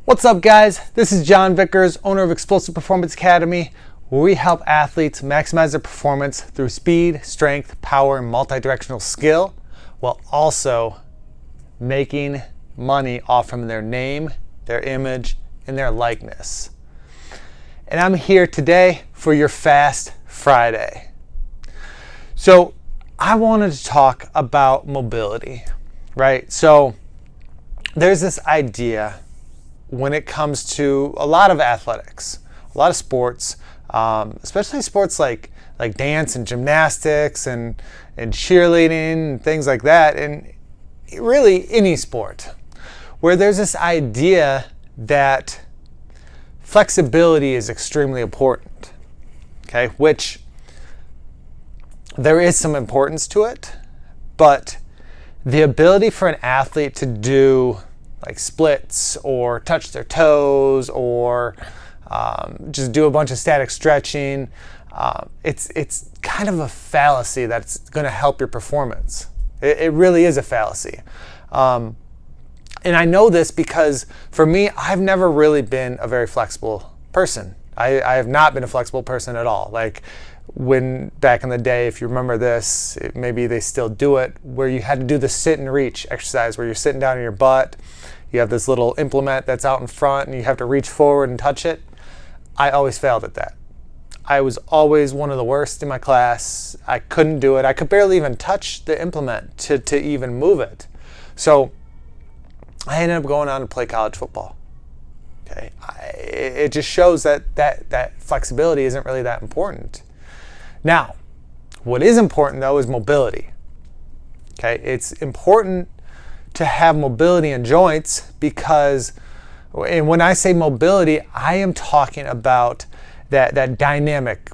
What's up, guys? This is John Vickers, owner of Explosive Performance Academy, where we help athletes maximize their performance through speed, strength, power, and multi-directional skill, while also making money off from their name, their image, and their likeness. And I'm here today for your Fast Friday. So I wanted to talk about mobility, right? So there's this idea when it comes to a lot of athletics, a lot of sports, especially sports like dance and gymnastics and cheerleading and things like that, and really any sport, where there's this idea that flexibility is extremely important, okay? Which there is some importance to it, but the ability for an athlete to do like splits or touch their toes or just do a bunch of static stretching, it's kind of a fallacy that's going to help your performance. It really is a fallacy. And I know this because for me, I've never really been a very flexible person. I have not been a flexible person at all. Like when back in the day, if you remember this, maybe they still do it, where you had to do the sit and reach exercise where you're sitting down on your butt. You have this little implement that's out in front and you have to reach forward and touch it. I always failed at that. I was always one of the worst in my class. I couldn't do it. I could barely even touch the implement to even move it. So I ended up going on to play college football. Okay, it just shows that flexibility isn't really that important. Now, what is important though is mobility. Okay, it's important to have mobility in joints because, and when I say mobility, I am talking about that dynamic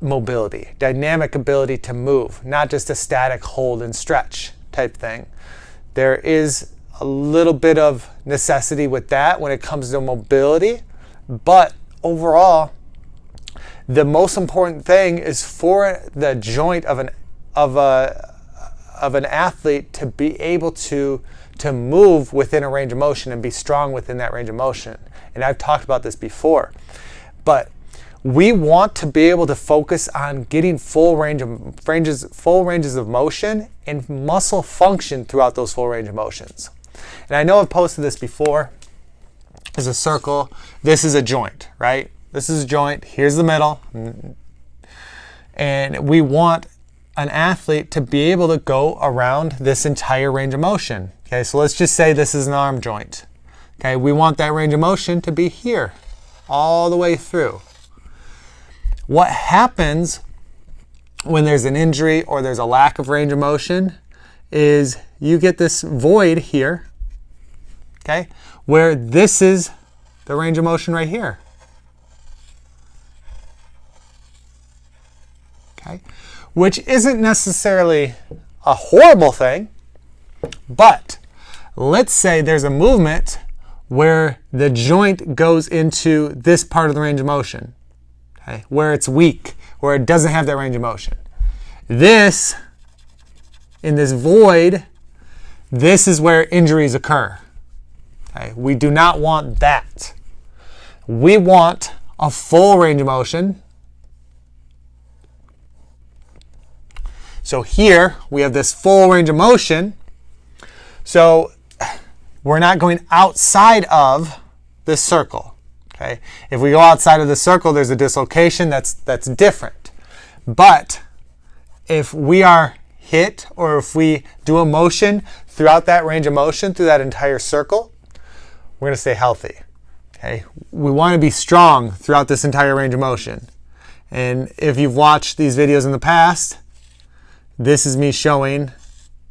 mobility, dynamic ability to move, not just a static hold and stretch type thing. There is a little bit of necessity with that when it comes to mobility, but overall, the most important thing is for the joint of an athlete to be able to move within a range of motion and be strong within that range of motion. And I've talked about this before, but we want to be able to focus on getting full ranges of motion and muscle function throughout those full range of motions. And I know I've posted this before. There's a circle. This is a joint, right? This is a joint. Here's the middle. And we want an athlete to be able to go around this entire range of motion. Okay, so let's just say this is an arm joint. Okay, we want that range of motion to be here, all the way through. What happens when there's an injury or there's a lack of range of motion is you get this void here, okay, where this is the range of motion right here. Okay, which isn't necessarily a horrible thing, but let's say there's a movement where the joint goes into this part of the range of motion, okay, where it's weak, where it doesn't have that range of motion. This, in this void, this is where injuries occur. Okay, we do not want that. We want a full range of motion. So here we have this full range of motion. So we're not going outside of this circle. Okay? If we go outside of the circle, there's a dislocation that's different. But if we are hit or if we do a motion throughout that range of motion, through that entire circle, we're going to stay healthy. Okay? We want to be strong throughout this entire range of motion. And if you've watched these videos in the past, this is me showing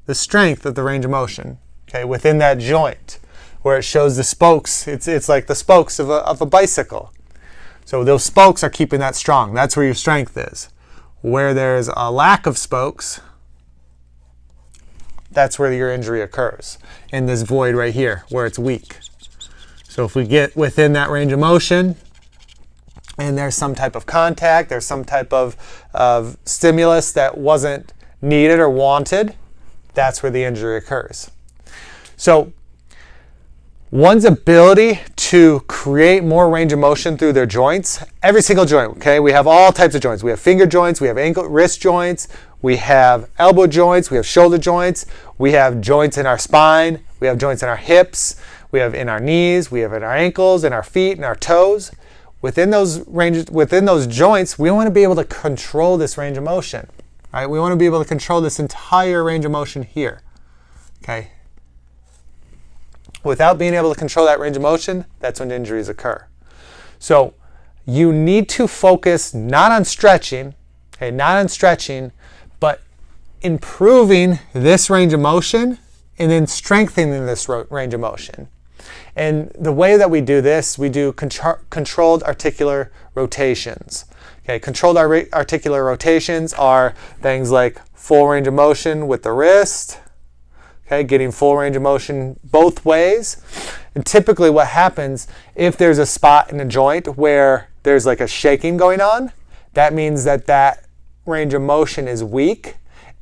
the strength of the range of motion, okay, within that joint, where it shows the spokes. It's like the spokes of a bicycle. So those spokes are keeping that strong. That's where your strength is. Where there's a lack of spokes, that's where your injury occurs, in this void right here, where it's weak. So if we get within that range of motion, and there's some type of contact, there's some type of stimulus that wasn't needed or wanted, that's where the injury occurs. So One's ability to create more range of motion through their joints, every single joint, okay? We have all types of joints. We have finger joints, we have ankle, wrist joints, we have elbow joints, we have shoulder joints, we have joints in our spine, we have joints in our hips, we have in our knees, we have in our ankles, in our feet, and our toes. Within those joints, we want to be able to control this range of motion, right? We want to be able to control this entire range of motion here, okay? Without being able to control that range of motion, that's when injuries occur. So you need to focus not on stretching, okay, not on stretching, but improving this range of motion and then strengthening this range of motion. And the way that we do this, we do controlled articular rotations. Okay, controlled articular rotations are things like full range of motion with the wrist, okay, getting full range of motion both ways. And typically what happens if there's a spot in a joint where there's like a shaking going on, that means that that range of motion is weak,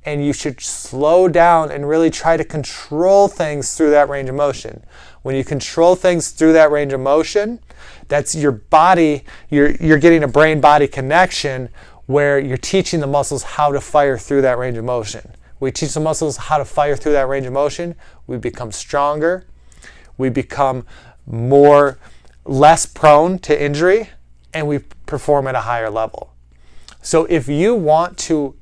and you should slow down and really try to control things through that range of motion. When you control things through that range of motion, that's your body, you're getting a brain-body connection where you're teaching the muscles how to fire through that range of motion. We teach the muscles how to fire through that range of motion, we become stronger, we become less prone to injury, and we perform at a higher level. So if you want to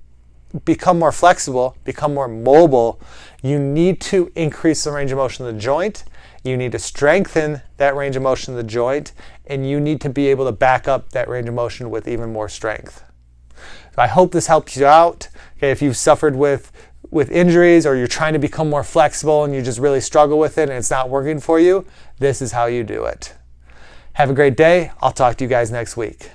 become more flexible, become more mobile, you need to increase the range of motion of the joint, you need to strengthen that range of motion of the joint, and you need to be able to back up that range of motion with even more strength. So I hope this helps you out. Okay, if you've suffered with injuries, or you're trying to become more flexible and you just really struggle with it and it's not working for you, this is how you do it. Have a great day. I'll talk to you guys next week.